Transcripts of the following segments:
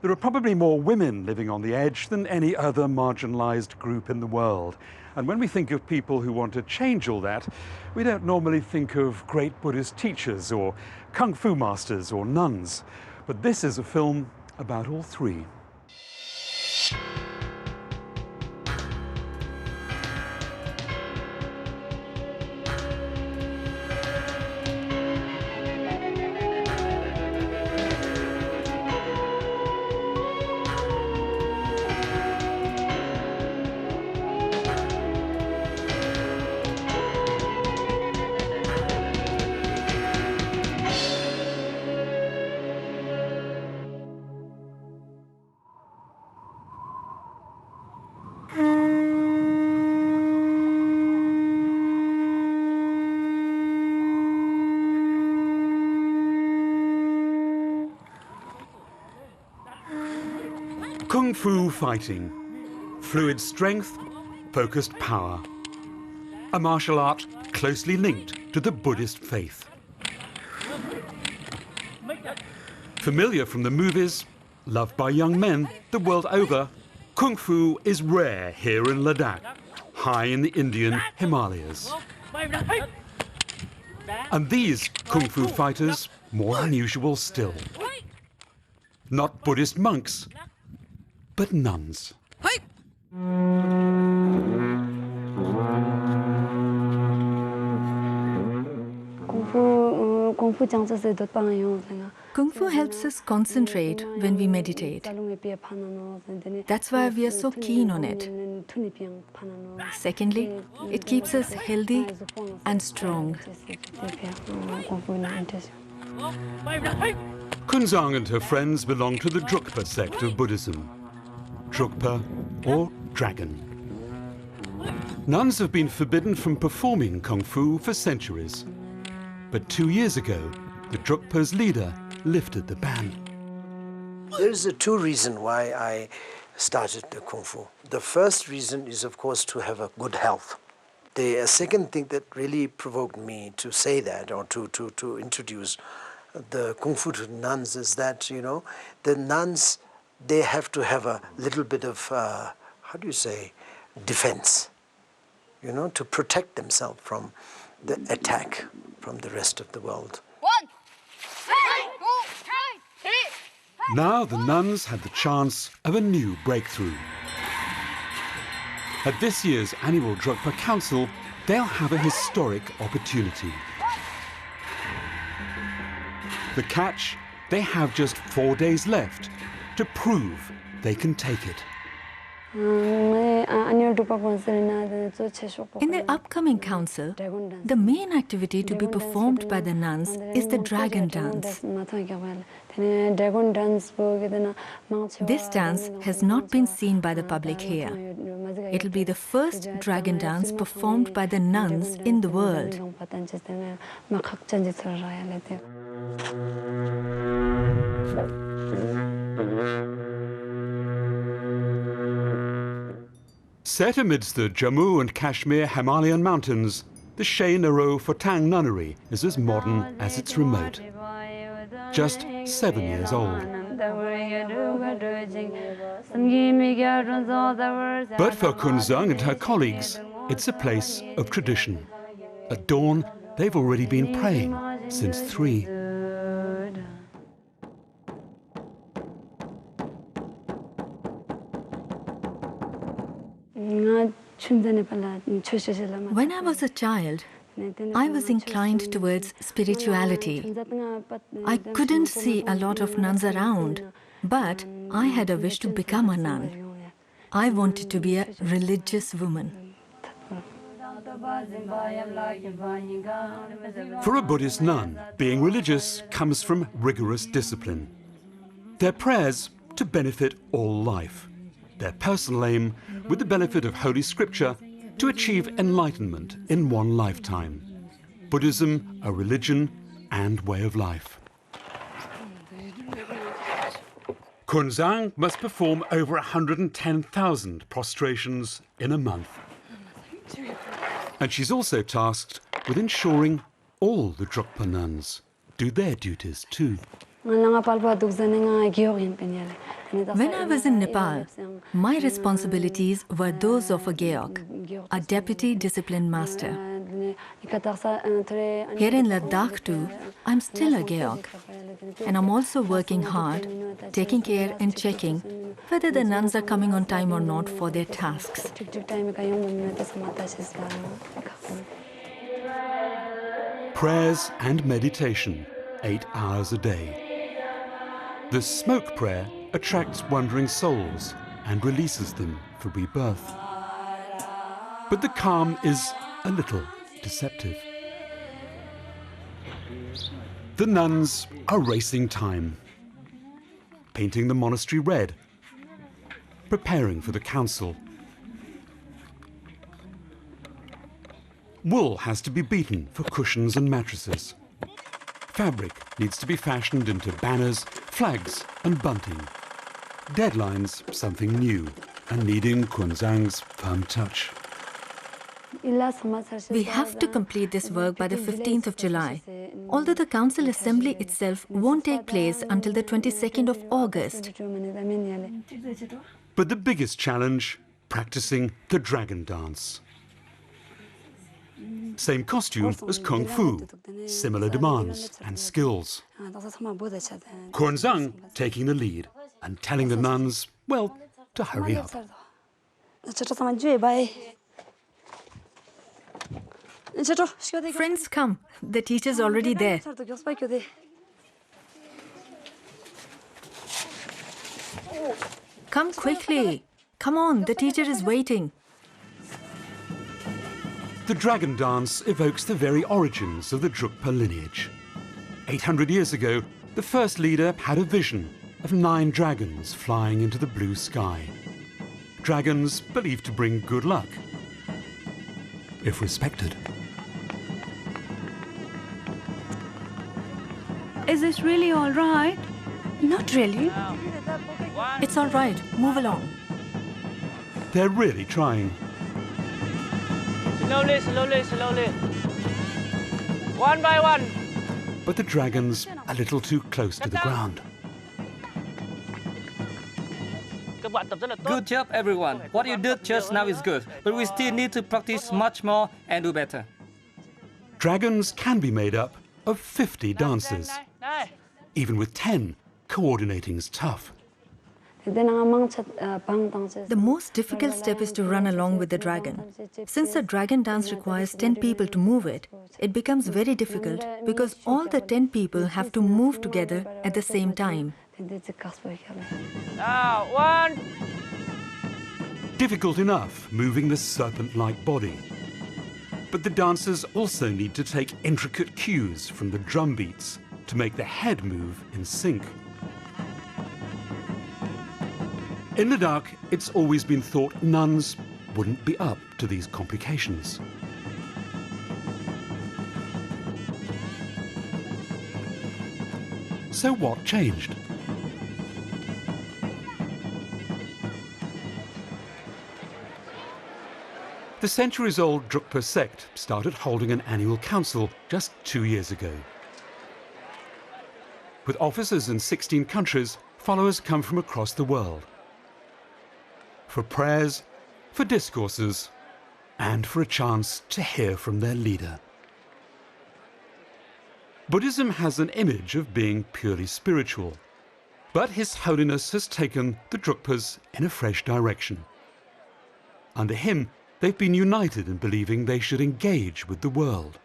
There are probably more women living on the edge than any other marginalised group in the world. And when we think of people who want to change all that, we don't normally think of great Buddhist teachers or Kung Fu masters or nuns. But this is a film about all three. Kung Fu fighting. Fluid strength, focused power. A martial art closely linked to the Buddhist faith. Familiar from the movies, loved by young men the world over, Kung Fu is rare here in Ladakh, high in the Indian Himalayas. And these Kung Fu fighters, more unusual still. Not Buddhist monks, but nuns. Kung Fu helps us concentrate when we meditate. That's why we are so keen on it. Secondly, it keeps us healthy and strong. Kunzang and her friends belong to the Drukpa sect of Buddhism. Drukpa, or dragon. Nuns have been forbidden from performing Kung Fu for centuries. But 2 years ago, the Drukpa's leader lifted the ban. There's two reasons why I started the Kung Fu. The first reason is, of course, to have a good health. The second thing that really provoked me to say that, or to introduce the Kung Fu to nuns, is that, you know, the nuns, they have to have a little bit of, how do you say, defense, you know, to protect themselves from the attack from the rest of the world. Now the nuns had the chance of a new breakthrough. At this year's Annual Drukpa Council, they'll have a historic opportunity. The catch, they have just 4 days left to prove they can take it. In the upcoming council, the main activity to be performed by the nuns is the dragon dance. This dance has not been seen by the public here. It'll be the first dragon dance performed by the nuns in the world. Set amidst the Jammu and Kashmir Himalayan mountains, the Shey Naro Photang nunnery is as modern as it's remote. Just 7 years old. But for Kunzang and her colleagues, it's a place of tradition. At dawn, they've already been praying since 3. When I was a child, I was inclined towards spirituality. I couldn't see a lot of nuns around, but I had a wish to become a nun. I wanted to be a religious woman. For a Buddhist nun, being religious comes from rigorous discipline. Their prayers to benefit all life. Their personal aim, with the benefit of Holy Scripture, to achieve enlightenment in one lifetime. Buddhism, a religion and way of life. Kunzang must perform over 110,000 prostrations in a month. And she's also tasked with ensuring all the Drukpa nuns do their duties too. When I was in Nepal, my responsibilities were those of a geok, a deputy discipline master. Here in Ladakh too, I'm still a geok, and I'm also working hard, taking care and checking whether the nuns are coming on time or not for their tasks. Prayers and meditation, 8 hours a day. The smoke prayer attracts wandering souls and releases them for rebirth. But the calm is a little deceptive. The nuns are racing time, painting the monastery red, preparing for the council. Wool has to be beaten for cushions and mattresses. Fabric needs to be fashioned into banners, flags and bunting. Deadlines, something new, and needing Kunzang's firm touch. We have to complete this work by the 15th of July, although the council assembly itself won't take place until the 22nd of August. But the biggest challenge, practicing the dragon dance. Same costume as Kung Fu, similar demands and skills. Kunzang taking the lead and telling the nuns, well, to hurry up. Friends, come. The teacher's already there. Come quickly. Come on, the teacher is waiting. The dragon dance evokes the very origins of the Drukpa lineage. 800 years ago, the first leader had a vision of 9 dragons flying into the blue sky. Dragons believed to bring good luck, if respected. Is this really all right? Not really. It's all right. Move along. They're really trying. Slowly, slowly, slowly. One by one. But the dragon's a little too close to the ground. Good job, everyone. What you did just now is good, but we still need to practice much more and do better. Dragons can be made up of 50 dancers. Even with 10, coordinating's tough. The most difficult step is to run along with the dragon. Since the dragon dance requires 10 people to move it, it becomes very difficult because all the 10 people have to move together at the same time. Now, one. Difficult enough moving the serpent-like body. But the dancers also need to take intricate cues from the drum beats to make the head move in sync. In Ladakh, it's always been thought nuns wouldn't be up to these complications. So what changed? The centuries-old Drukpa sect started holding an annual council just 2 years ago. With officers in 16 countries, followers come from across the world. For prayers, for discourses, and for a chance to hear from their leader. Buddhism has an image of being purely spiritual, but His Holiness has taken the Drukpas in a fresh direction. Under him, they've been united in believing they should engage with the world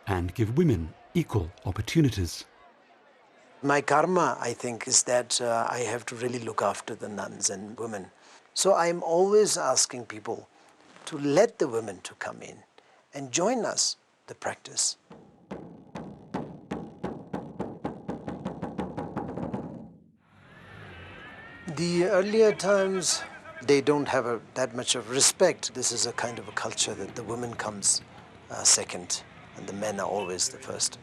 and give women equal opportunities. My karma, I think, is that I have to really look after the nuns and women. So I'm always asking people to let the women to come in and join us, the practice. The earlier times, they don't have that much of respect. This is a kind of a culture that the woman comes second and the men are always the first.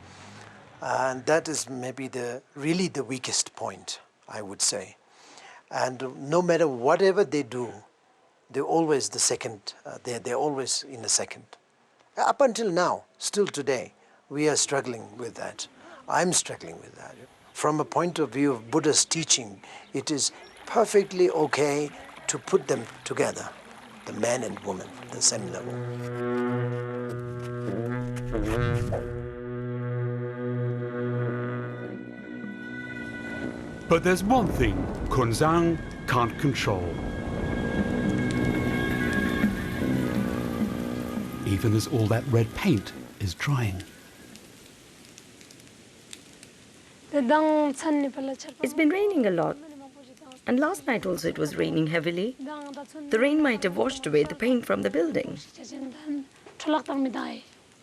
And that is maybe really the weakest point, I would say. And no matter whatever they do, they're always the second, they're always in the second. Up until now, still today, we are struggling with that. I'm struggling with that. From a point of view of Buddha's teaching, it is perfectly okay to put them together, the man and woman, the same level. But there's one thing Kunzang can't control. Even as all that red paint is drying. It's been raining a lot. And last night also it was raining heavily. The rain might have washed away the paint from the building.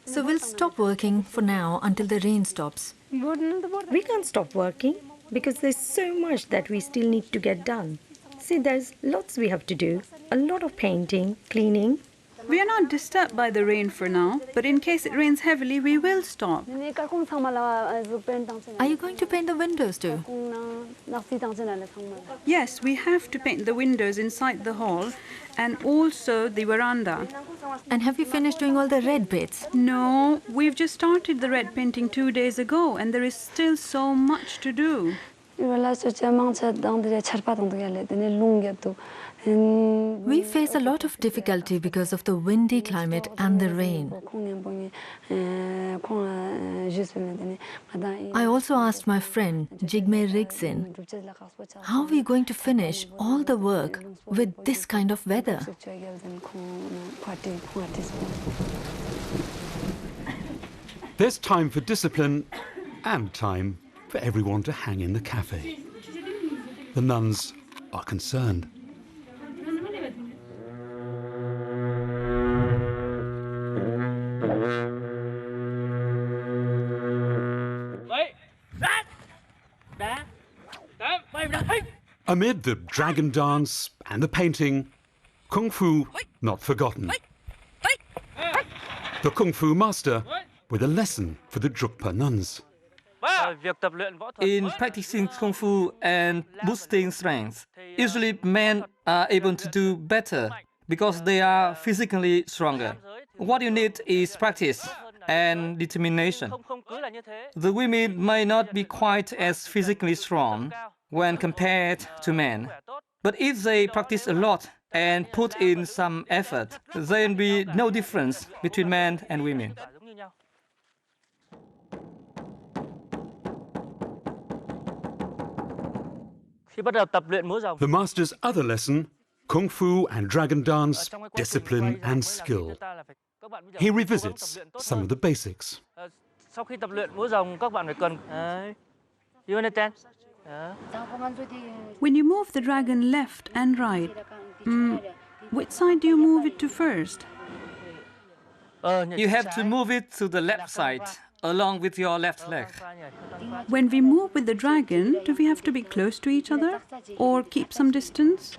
So we'll stop working for now until the rain stops. We can't stop working because there's so much that we still need to get done. See, there's lots we have to do. A lot of painting, cleaning. We are not disturbed by the rain for now, but in case it rains heavily, we will stop. Are you going to paint the windows too? Yes, we have to paint the windows inside the hall and also the veranda. And have you finished doing all the red bits? No, we've just started the red painting 2 days ago and there is still so much to do. We face a lot of difficulty because of the windy climate and the rain. I also asked my friend Jigme Rigzin, how are we going to finish all the work with this kind of weather? There's time for discipline and time for everyone to hang in the cafe. The nuns are concerned. Amid the dragon dance and the painting, Kung Fu not forgotten. The Kung Fu master with a lesson for the Drukpa nuns. In practicing Kung Fu and boosting strength, usually men are able to do better because they are physically stronger. What you need is practice and determination. The women may not be quite as physically strong when compared to men, but if they practice a lot and put in some effort, there will be no difference between men and women. The master's other lesson, Kung Fu and dragon dance, discipline and skill. He revisits some of the basics. When you move the dragon left and right, which side do you move it to first? You have to move it to the left side, along with your left leg. When we move with the dragon, do we have to be close to each other or keep some distance?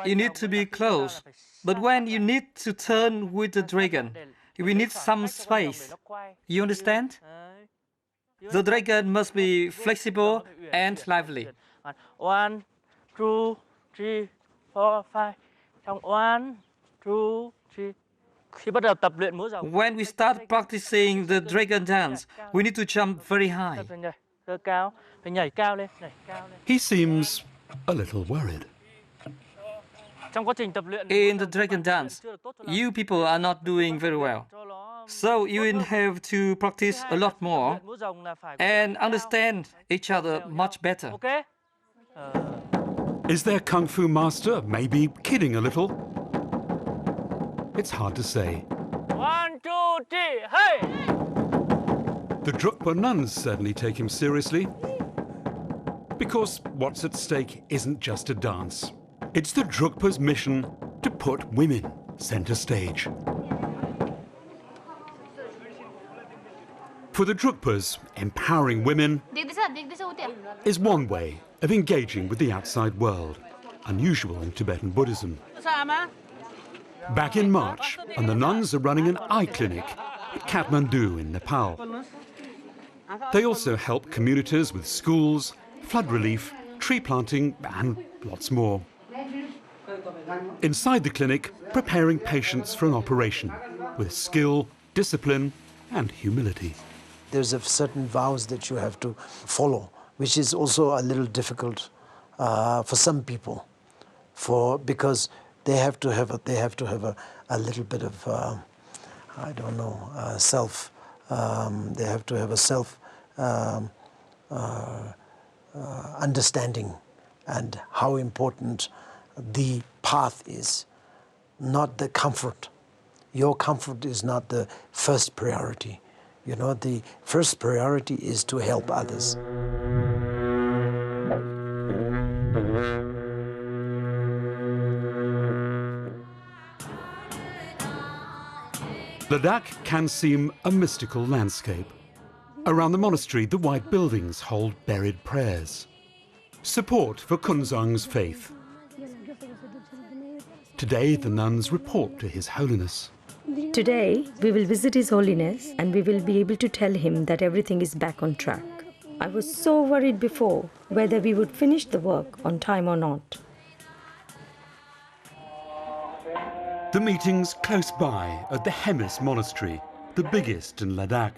You need to be close, but when you need to turn with the dragon, we need some space. You understand? The dragon must be flexible and lively. 1, 2, 3, 4, 5. 1, 2, 3. When we start practicing the dragon dance, we need to jump very high. He seems a little worried. In the dragon dance, you people are not doing very well. So you will have to practice a lot more and understand each other much better. Is their Kung Fu master maybe kidding a little? It's hard to say. 1, 2, 3, hey! The Drukpa nuns certainly take him seriously. Because what's at stake isn't just a dance. It's the Drukpa's mission to put women center stage. For the Drukpas, empowering women is one way of engaging with the outside world, unusual in Tibetan Buddhism. Back in March, and the nuns are running an eye clinic at Kathmandu in Nepal. They also help communities with schools, flood relief, tree planting, and lots more. Inside the clinic, preparing patients for an operation with skill, discipline, and humility. There's a certain vows that you have to follow, which is also a little difficult for some people, because they have to have a little bit of I don't know, self. They have to have a self understanding and how important the path is, not the comfort. Your comfort is not the first priority. You know, the first priority is to help others. Ladakh can seem a mystical landscape. Around the monastery, the white buildings hold buried prayers. Support for Kunzang's faith. Today, the nuns report to His Holiness. Today, we will visit His Holiness and we will be able to tell him that everything is back on track. I was so worried before whether we would finish the work on time or not. The meeting's close by at the Hemis Monastery, the biggest in Ladakh.